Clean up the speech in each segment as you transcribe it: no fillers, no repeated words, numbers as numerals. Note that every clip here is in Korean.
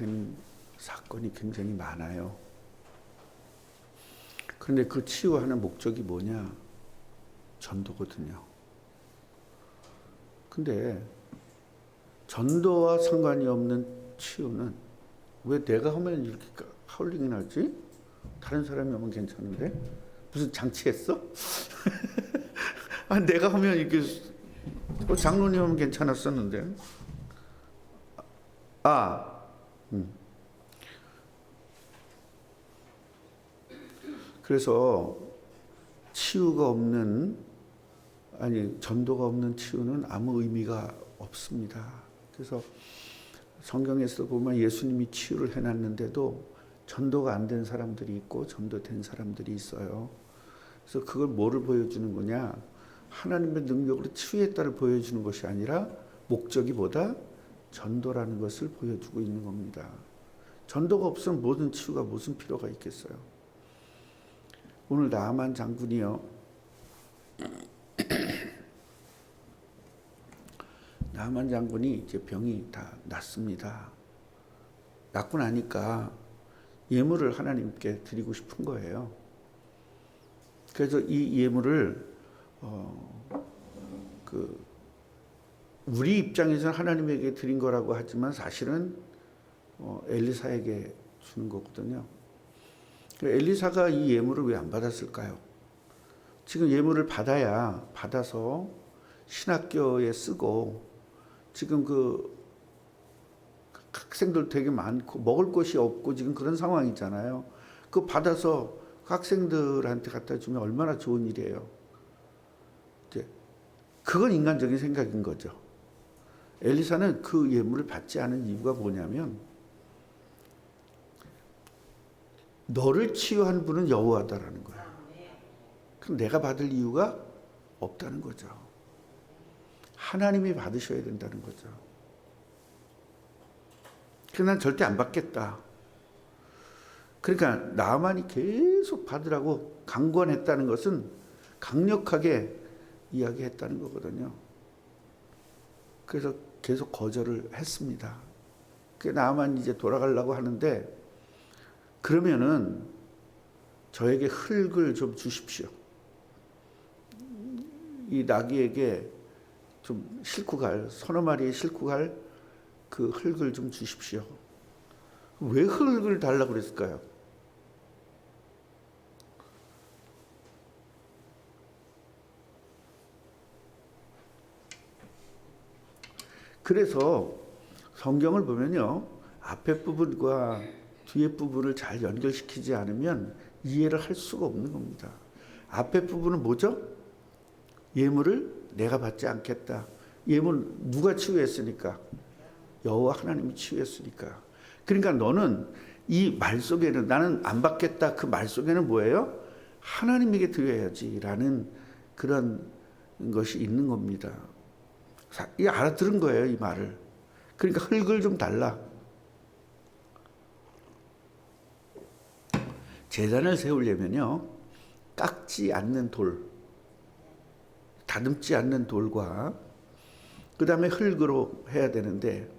치유된 사건이 굉장히 많아요. 그런데 그 치유하는 목적이 뭐냐? 전도거든요. 근데 전도와 상관이 없는 치유는 왜 내가 하면 이렇게 하울링이 나지? 다른 사람이 하면 괜찮은데? 무슨 장치했어? 아, 내가 하면 이렇게 장로님 하면 괜찮았었는데. 그래서 치유가 없는, 전도가 없는 치유는 아무 의미가 없습니다. 그래서 성경에서 보면 예수님이 치유를 해놨는데도 전도가 안 된 사람들이 있고 전도된 사람들이 있어요. 그래서 그걸 뭐를 보여주는 거냐? 하나님의 능력으로 치유했다를 보여주는 것이 아니라 목적이 뭐다? 전도라는 것을 보여주고 있는 겁니다. 전도가 없으면 모든 치유가 무슨 필요가 있겠어요? 오늘 나아만 장군이요. 나아만 장군이 이제 병이 다 낫습니다. 낫고 나니까 예물을 하나님께 드리고 싶은 거예요. 그래서 이 예물을 우리 입장에서는 하나님에게 드린 거라고 하지만 사실은 엘리사에게 주는 거거든요. 엘리사가 이 예물을 왜 안 받았을까요? 지금 예물을 받아서 신학교에 쓰고 지금 그 학생들 되게 많고 먹을 것이 없고 지금 그런 상황이잖아요. 그거 받아서 학생들한테 갖다 주면 얼마나 좋은 일이에요. 이제 그건 인간적인 생각인 거죠. 엘리사는 그 예물을 받지 않은 이유가 뭐냐면 너를 치유한 분은 여호와다라는 거예요. 그럼 내가 받을 이유가 없다는 거죠. 하나님이 받으셔야 된다는 거죠. 그래서 난 절대 안 받겠다. 그러니까 나만이 계속 받으라고 강권했다는 것은 강력하게 이야기했다는 거거든요. 그래서 계속 거절을 했습니다. 나만 이제 돌아가려고 하는데 그러면은 저에게 흙을 좀 주십시오. 이 나귀에게 좀 싣고 갈, 서너 마리에 싣고 갈 그 흙을 좀 주십시오. 왜 흙을 달라고 그랬을까요? 그래서 성경을 보면요, 앞에 부분과 뒤에 부분을 잘 연결시키지 않으면 이해를 할 수가 없는 겁니다. 앞에 부분은 뭐죠? 예물을 내가 받지 않겠다. 예물 누가 치유했으니까? 여호와 하나님이 치유했으니까. 그러니까 너는 이 말 속에는 나는 안 받겠다. 그 말 속에는 뭐예요? 하나님에게 드려야지라는 그런 것이 있는 겁니다. 이 알아들은 거예요, 이 말을. 그러니까 흙을 좀 달라. 제단을 세우려면요, 깎지 않는 돌, 다듬지 않는 돌과 그 다음에 흙으로 해야 되는데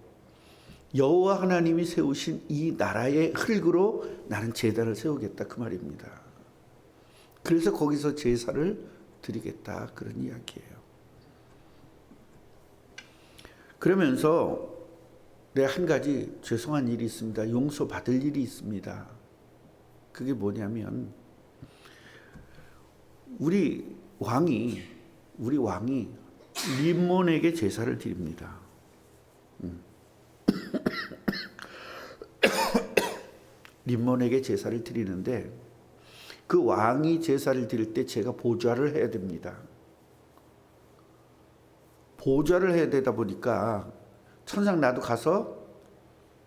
여호와 하나님이 세우신 이 나라의 흙으로 나는 제단을 세우겠다 그 말입니다. 그래서 거기서 제사를 드리겠다 그런 이야기예요. 그러면서 내 한 가지 죄송한 일이 있습니다. 용서받을 일이 있습니다. 그게 뭐냐면 우리 왕이 림몬에게 제사를 드립니다. 림몬에게 제사를 드리는데 그 왕이 제사를 드릴 때 제가 보좌를 해야 됩니다. 보좌를 해야 되다 보니까 천상 나도 가서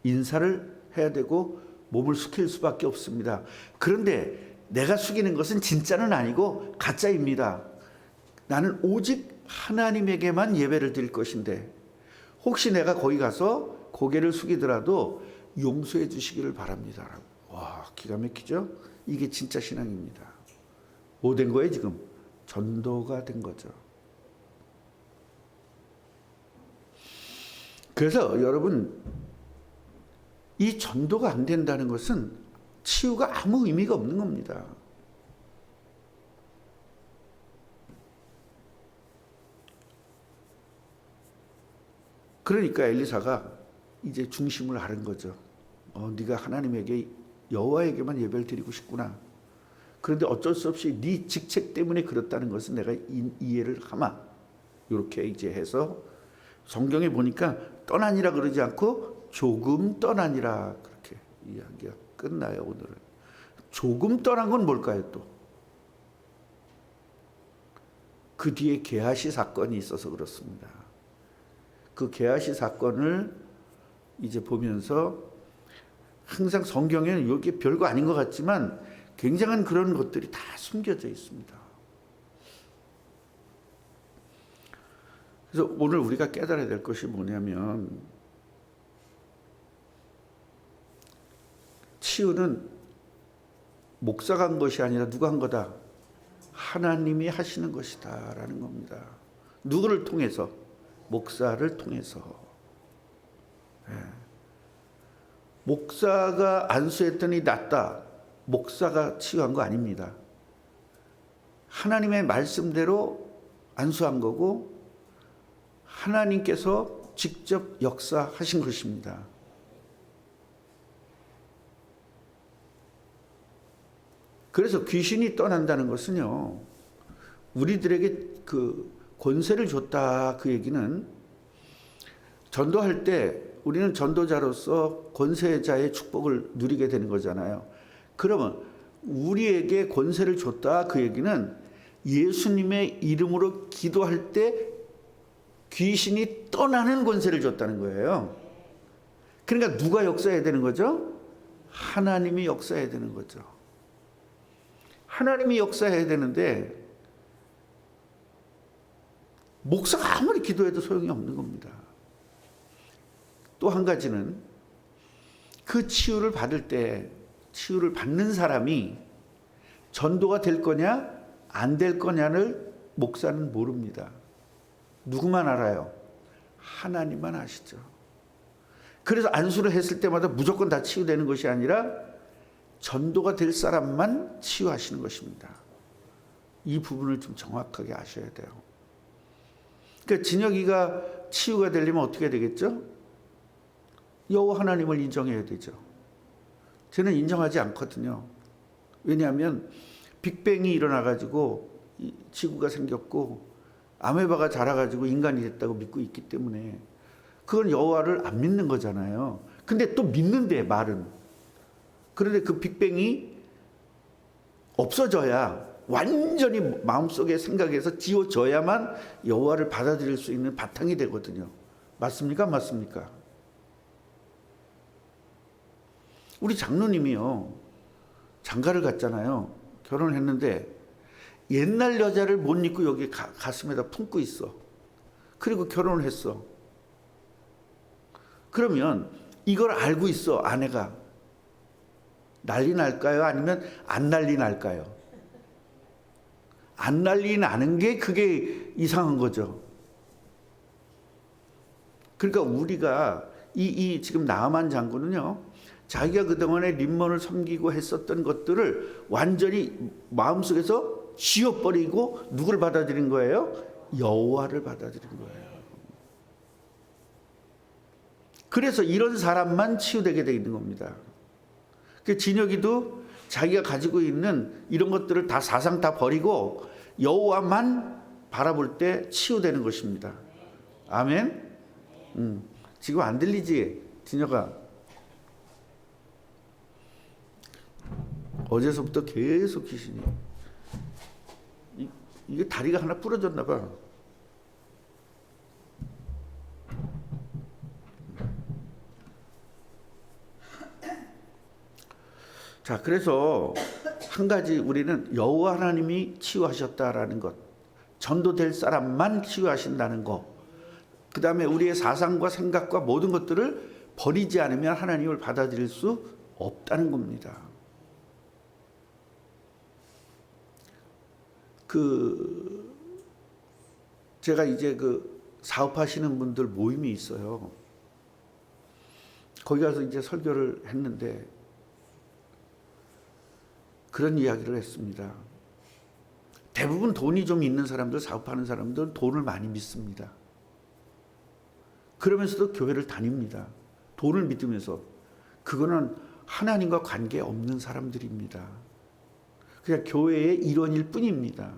인사를 해야 되고 몸을 숙일 수밖에 없습니다. 그런데 내가 숙이는 것은 진짜는 아니고 가짜입니다. 나는 오직 하나님에게만 예배를 드릴 것인데 혹시 내가 거기 가서 고개를 숙이더라도 용서해 주시기를 바랍니다. 와, 기가 막히죠? 이게 진짜 신앙입니다. 뭐 된 거예요 지금? 전도가 된 거죠. 그래서 여러분 이 전도가 안 된다는 것은 치유가 아무 의미가 없는 겁니다. 그러니까 엘리사가 이제 중심을 아는 거죠. 네가 하나님에게 여호와에게만 예배를 드리고 싶구나. 그런데 어쩔 수 없이 네 직책 때문에 그렇다는 것은 내가 이해를 하마. 이렇게 이제 해서 성경에 보니까 떠나니라 그러지 않고 조금 떠나니라 그렇게 이야기가 끝나요. 오늘은 조금 떠난 건 뭘까요? 또 그 뒤에 게하시 사건이 있어서 그렇습니다. 그 게하시 사건을 이제 보면서 항상 성경에는 이게 별거 아닌 것 같지만 굉장한 그런 것들이 다 숨겨져 있습니다. 그래서 오늘 우리가 깨달아야 될 것이 뭐냐면 치유는 목사가 한 것이 아니라 누가 한 거다? 하나님이 하시는 것이다 라는 겁니다. 누구를 통해서? 목사를 통해서. 목사가 안수했더니 낫다. 목사가 치유한 거 아닙니다. 하나님의 말씀대로 안수한 거고 하나님께서 직접 역사하신 것입니다. 그래서 귀신이 떠난다는 것은요, 우리들에게 그 권세를 줬다 그 얘기는 전도할 때 우리는 전도자로서 권세자의 축복을 누리게 되는 거잖아요. 그러면 우리에게 권세를 줬다 그 얘기는 예수님의 이름으로 기도할 때 귀신이 떠나는 권세를 줬다는 거예요. 그러니까 누가 역사해야 되는 거죠? 하나님이 역사해야 되는 거죠. 하나님이 역사해야 되는데 목사가 아무리 기도해도 소용이 없는 겁니다. 또 한 가지는 그 치유를 받을 때 치유를 받는 사람이 전도가 될 거냐 안 될 거냐를 목사는 모릅니다. 누구만 알아요? 하나님만 아시죠. 그래서 안수를 했을 때마다 무조건 다 치유되는 것이 아니라 전도가 될 사람만 치유하시는 것입니다. 이 부분을 좀 정확하게 아셔야 돼요. 그러니까 진혁이가 치유가 되려면 어떻게 되겠죠? 여호와 하나님을 인정해야 되죠. 저는 인정하지 않거든요. 왜냐하면 빅뱅이 일어나가지고 지구가 생겼고 아메바가 자라가지고 인간이 됐다고 믿고 있기 때문에 그건 여호와를 안 믿는 거잖아요. 근데 또 믿는데 말은. 그런데 그 빅뱅이 없어져야 완전히 마음속에 생각해서 지워져야만 여호와를 받아들일 수 있는 바탕이 되거든요. 맞습니까? 맞습니까? 우리 장로님이요. 장가를 갔잖아요. 결혼을 했는데 옛날 여자를 못 잊고 여기 가슴에다 품고 있어. 그리고 결혼을 했어. 그러면 이걸 알고 있어 아내가. 난리 날까요? 아니면 안 난리 날까요? 안 난리 나는 게 그게 이상한 거죠. 그러니까 우리가 이 지금 나아만 장군은요. 자기가 그동안에 림몬을 섬기고 했었던 것들을 완전히 마음속에서 지워버리고 누구를 받아들인 거예요? 여호와를 받아들인 거예요. 그래서 이런 사람만 치유되게 되어 있는 겁니다. 그 진혁이도 자기가 가지고 있는 이런 것들을 다 사상 다 버리고 여호와만 바라볼 때 치유되는 것입니다. 아멘. 지금 안 들리지, 진혁아? 어제서부터 계속 귀신이. 이게 다리가 하나 부러졌나 봐. 자, 그래서 한 가지 우리는 여호와 하나님이 치유하셨다라는 것, 전도될 사람만 치유하신다는 것, 그 다음에 우리의 사상과 생각과 모든 것들을 버리지 않으면 하나님을 받아들일 수 없다는 겁니다. 제가 이제 사업하시는 분들 모임이 있어요. 거기 가서 이제 설교를 했는데 그런 이야기를 했습니다. 대부분 돈이 좀 있는 사람들, 사업하는 사람들은 돈을 많이 믿습니다. 그러면서도 교회를 다닙니다. 돈을 믿으면서. 그거는 하나님과 관계 없는 사람들입니다. 그냥 교회의 일원일 뿐입니다.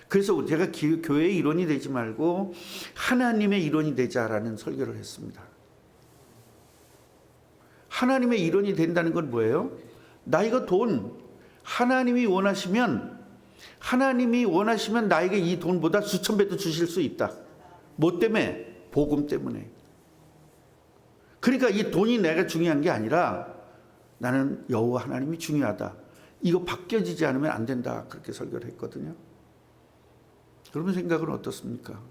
그래서 제가 교회의 일원이 되지 말고 하나님의 일원이 되자라는 설교를 했습니다. 하나님의 일원이 된다는 건 뭐예요? 나 이거 돈 하나님이 원하시면 나에게 이 돈보다 수천 배도 주실 수 있다. 뭐 때문에? 복음 때문에. 그러니까 이 돈이 내가 중요한 게 아니라 나는 여호와 하나님이 중요하다. 이거 바뀌어지지 않으면 안 된다. 그렇게 설교를 했거든요. 여러분 생각은 어떻습니까?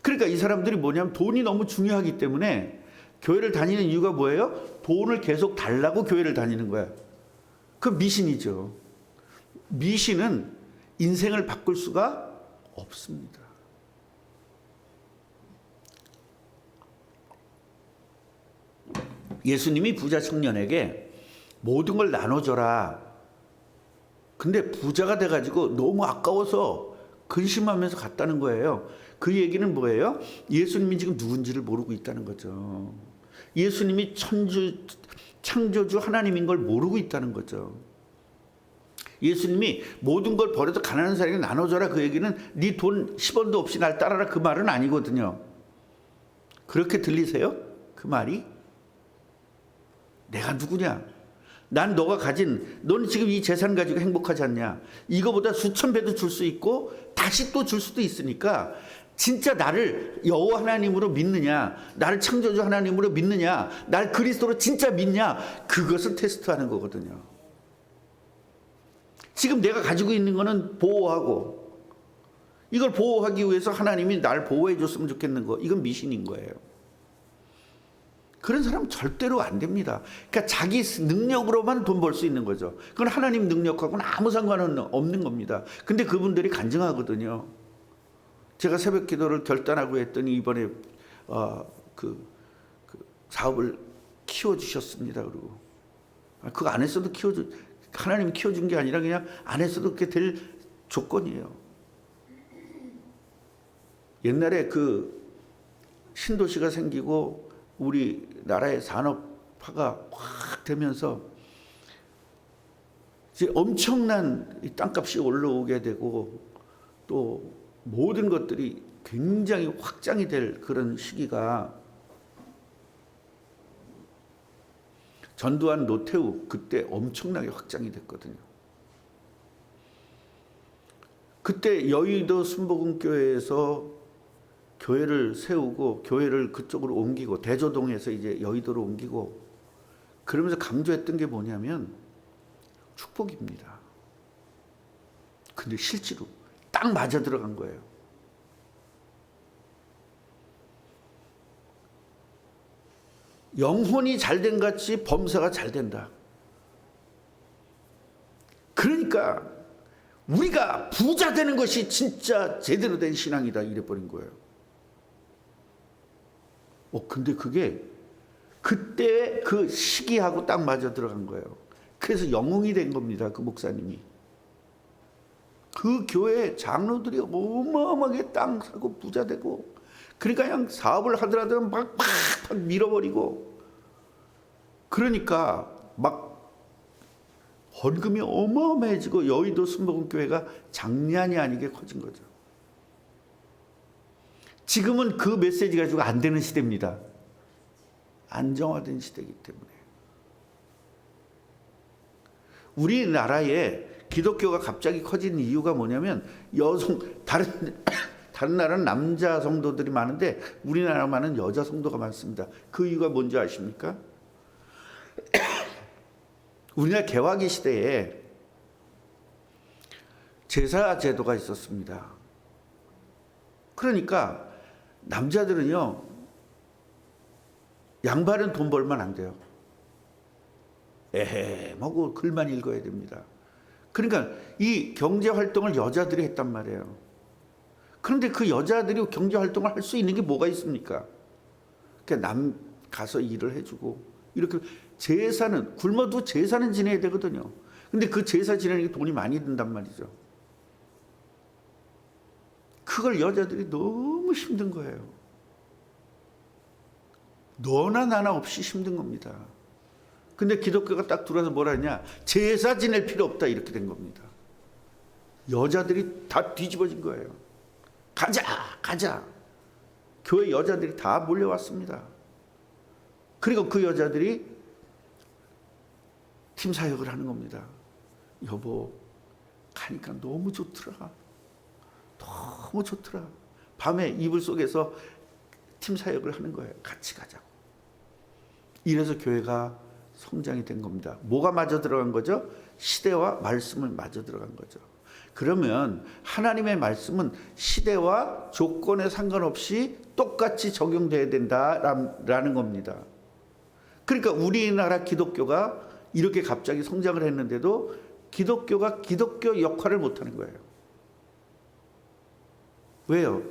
그러니까 이 사람들이 뭐냐면 돈이 너무 중요하기 때문에 교회를 다니는 이유가 뭐예요? 돈을 계속 달라고 교회를 다니는 거야. 그 미신이죠. 미신은 인생을 바꿀 수가 없습니다. 예수님이 부자 청년에게 모든 걸 나눠줘라. 근데 부자가 돼가지고 너무 아까워서 근심하면서 갔다는 거예요. 그 얘기는 뭐예요? 예수님이 지금 누군지를 모르고 있다는 거죠. 예수님이 창조주 하나님인 걸 모르고 있다는 거죠. 예수님이 모든 걸 버려도 가난한 사람에게 나눠줘라. 그 얘기는 네 돈 10원도 없이 날 따라라. 그 말은 아니거든요. 그렇게 들리세요? 그 말이? 내가 누구냐? 넌 지금 이 재산 가지고 행복하지 않냐? 이거보다 수천 배도 줄 수 있고 다시 또 줄 수도 있으니까 진짜 나를 여호와 하나님으로 믿느냐? 나를 창조주 하나님으로 믿느냐? 날 그리스도로 진짜 믿냐? 그것을 테스트하는 거거든요. 지금 내가 가지고 있는 거는 보호하고 이걸 보호하기 위해서 하나님이 날 보호해 줬으면 좋겠는 거. 이건 미신인 거예요. 그런 사람은 절대로 안 됩니다. 그러니까 자기 능력으로만 돈 벌 수 있는 거죠. 그건 하나님 능력하고는 아무 상관은 없는 겁니다. 근데 그분들이 간증하거든요. 제가 새벽 기도를 결단하고 했더니 이번에 사업을 키워주셨습니다. 그리고 그거 안 했어도 하나님이 키워준 게 아니라 그냥 안 했어도 그렇게 될 조건이에요. 옛날에 그 신도시가 생기고 우리나라의 산업화가 확 되면서 이제 엄청난 땅값이 올라오게 되고 또 모든 것들이 굉장히 확장이 될 그런 시기가 전두환 노태우 그때 엄청나게 확장이 됐거든요. 그때 여의도 순복음교회에서 교회를 세우고 교회를 그쪽으로 옮기고 대조동에서 이제 여의도로 옮기고 그러면서 강조했던 게 뭐냐면 축복입니다. 근데 실제로 딱 맞아 들어간 거예요. 영혼이 잘된 같이 범사가 잘 된다. 그러니까 우리가 부자 되는 것이 진짜 제대로 된 신앙이다 이래버린 거예요. 근데 그게 그때 그 시기하고 딱 맞아 들어간 거예요. 그래서 영웅이 된 겁니다. 그 목사님이. 그 교회 장로들이 어마어마하게 땅 사고 부자 되고 그러니까 그냥 사업을 하더라도 막 밀어버리고 그러니까 막 헌금이 어마어마해지고 여의도 순복음교회가 장난이 아니게 커진 거죠. 지금은 그 메시지 가지고 안 되는 시대입니다. 안정화된 시대이기 때문에. 우리나라에 기독교가 갑자기 커진 이유가 뭐냐면 다른 나라는 남자 성도들이 많은데 우리나라만은 여자 성도가 많습니다. 그 이유가 뭔지 아십니까? 우리나라 개화기 시대에 제사 제도가 있었습니다. 그러니까 남자들은요 양반은 돈 벌면 안 돼요. 하고 글만 읽어야 됩니다. 그러니까 이 경제 활동을 여자들이 했단 말이에요. 그런데 그 여자들이 경제 활동을 할 수 있는 게 뭐가 있습니까? 그러니까 남 가서 일을 해주고 이렇게 제사는 굶어도 제사는 지내야 되거든요. 근데 그 제사 지내는 게 돈이 많이 든단 말이죠. 그걸 여자들이 너무 힘든 거예요. 너나 나나 없이 힘든 겁니다. 근데 기독교가 딱 들어와서 뭐라 했냐? 제사 지낼 필요 없다 이렇게 된 겁니다. 여자들이 다 뒤집어진 거예요. 가자. 교회 여자들이 다 몰려왔습니다. 그리고 그 여자들이 팀 사역을 하는 겁니다. 여보, 가니까 너무 좋더라. 너무 좋더라. 밤에 이불 속에서 팀 사역을 하는 거예요. 같이 가자고. 이래서 교회가 성장이 된 겁니다. 뭐가 맞아 들어간 거죠? 시대와 말씀을 맞아 들어간 거죠. 그러면 하나님의 말씀은 시대와 조건에 상관없이 똑같이 적용돼야 된다라는 겁니다. 그러니까 우리나라 기독교가 이렇게 갑자기 성장을 했는데도 기독교가 기독교 역할을 못하는 거예요. 왜요?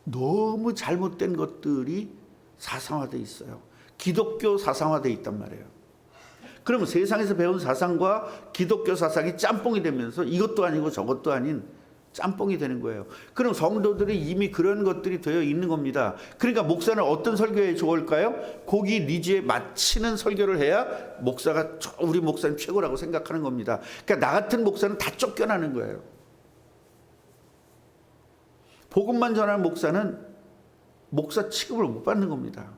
너무 잘못된 것들이 사상화되어 있어요. 기독교 사상화되어 있단 말이에요. 그러면 세상에서 배운 사상과 기독교 사상이 짬뽕이 되면서 이것도 아니고 저것도 아닌 짬뽕이 되는 거예요. 그럼 성도들이 이미 그런 것들이 되어 있는 겁니다. 그러니까 목사는 어떤 설교에 좋을까요? 거기 니즈에 맞추는 설교를 해야 목사가 우리 목사는 최고라고 생각하는 겁니다. 그러니까 나 같은 목사는 다 쫓겨나는 거예요. 복음만 전하는 목사는 목사 취급을 못 받는 겁니다.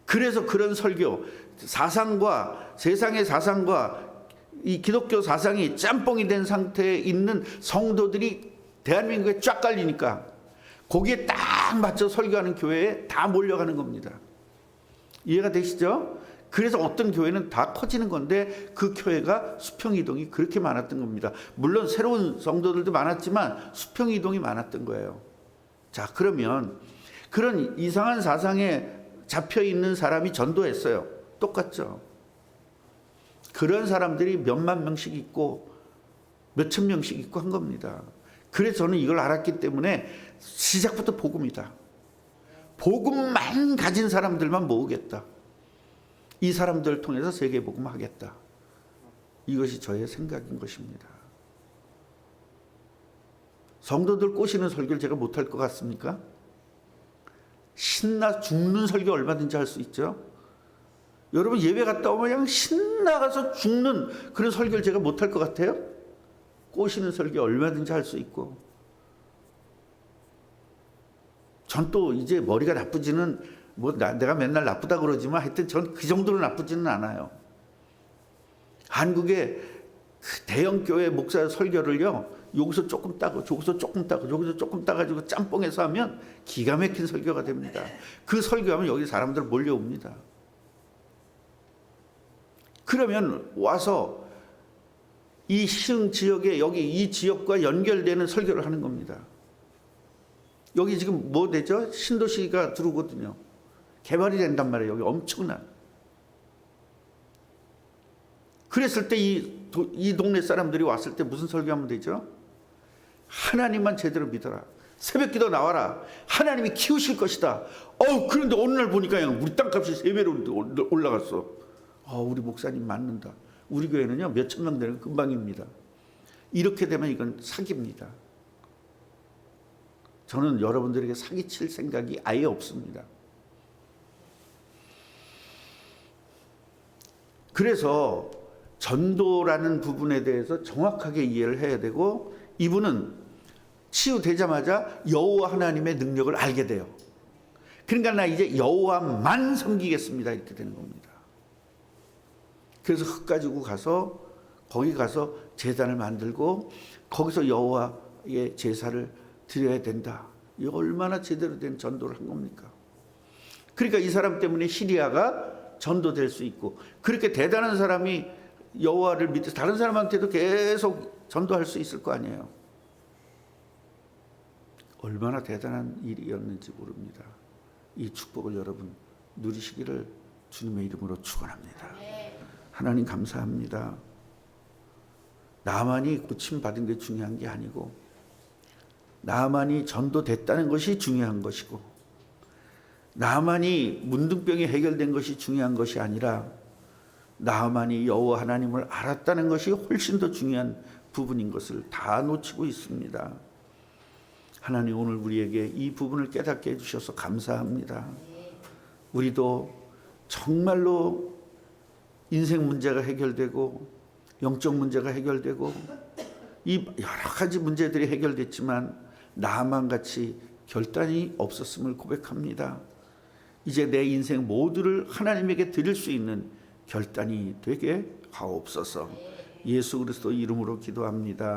그래서 그런 설교, 사상과 세상의 사상과 이 기독교 사상이 짬뽕이 된 상태에 있는 성도들이 대한민국에 쫙 깔리니까 거기에 딱 맞춰 설교하는 교회에 다 몰려가는 겁니다. 이해가 되시죠? 그래서 어떤 교회는 다 커지는 건데 그 교회가 수평이동이 그렇게 많았던 겁니다. 물론 새로운 성도들도 많았지만 수평이동이 많았던 거예요. 자, 그러면 그런 이상한 사상에 잡혀있는 사람이 전도했어요. 똑같죠. 그런 사람들이 몇만 명씩 있고 몇천 명씩 있고 한 겁니다. 그래서 저는 이걸 알았기 때문에 시작부터 복음이다. 복음만 가진 사람들만 모으겠다. 이 사람들을 통해서 세계복음 하겠다. 이것이 저의 생각인 것입니다. 성도들 꼬시는 설교를 제가 못할 것 같습니까? 신나 죽는 설교 얼마든지 할 수 있죠. 여러분 예배 갔다 오면 그냥 신나가서 죽는 그런 설교를 제가 못할 것 같아요? 꼬시는 설교 얼마든지 할 수 있고. 전 또 이제 머리가 나쁘지는 내가 맨날 나쁘다 그러지만 하여튼 전 그 정도로 나쁘지는 않아요. 한국의 대형 교회 목사 설교를요, 여기서 조금 따고 저기서 조금 따고 여기서 조금 따가지고 짬뽕해서 하면 기가 막힌 설교가 됩니다. 그 설교하면 여기 사람들 몰려옵니다. 그러면 와서 이 시흥 지역에 여기 이 지역과 연결되는 설교를 하는 겁니다. 여기 지금 뭐 되죠? 신도시가 들어오거든요. 개발이 된단 말이에요. 여기 엄청난. 그랬을 때 이 동네 사람들이 왔을 때 무슨 설교하면 되죠? 하나님만 제대로 믿어라. 새벽기도 나와라. 하나님이 키우실 것이다. 그런데 어느 날 보니까 그냥 우리 땅값이 3배로 올라갔어. 우리 목사님 맞는다. 우리 교회는요 몇천 명 되는 금방입니다. 이렇게 되면 이건 사기입니다. 저는 여러분들에게 사기칠 생각이 아예 없습니다. 그래서 전도라는 부분에 대해서 정확하게 이해를 해야 되고, 이분은 치유되자마자 여호와 하나님의 능력을 알게 돼요. 그러니까 나 이제 여호와만 섬기겠습니다 이렇게 되는 겁니다. 그래서 흙 가지고 가서 거기 가서 제단을 만들고 거기서 여호와의 제사를 드려야 된다. 이거 얼마나 제대로 된 전도를 한 겁니까? 그러니까 이 사람 때문에 시리아가 전도될 수 있고, 그렇게 대단한 사람이 여호와를 믿어서 다른 사람한테도 계속 전도할 수 있을 거 아니에요. 얼마나 대단한 일이었는지 모릅니다. 이 축복을 여러분 누리시기를 주님의 이름으로 축원합니다. 하나님 감사합니다. 나만이 고침받은 게 중요한 게 아니고 나만이 전도됐다는 것이 중요한 것이고, 나만이 문둥병이 해결된 것이 중요한 것이 아니라 나만이 여호와 하나님을 알았다는 것이 훨씬 더 중요한 부분인 것을 다 놓치고 있습니다. 하나님, 오늘 우리에게 이 부분을 깨닫게 해주셔서 감사합니다. 우리도 정말로 인생 문제가 해결되고 영적 문제가 해결되고 이 여러 가지 문제들이 해결됐지만 나만 같이 결단이 없었음을 고백합니다. 이제 내 인생 모두를 하나님에게 드릴 수 있는 결단이 되게 하옵소서. 예수 그리스도 이름으로 기도합니다.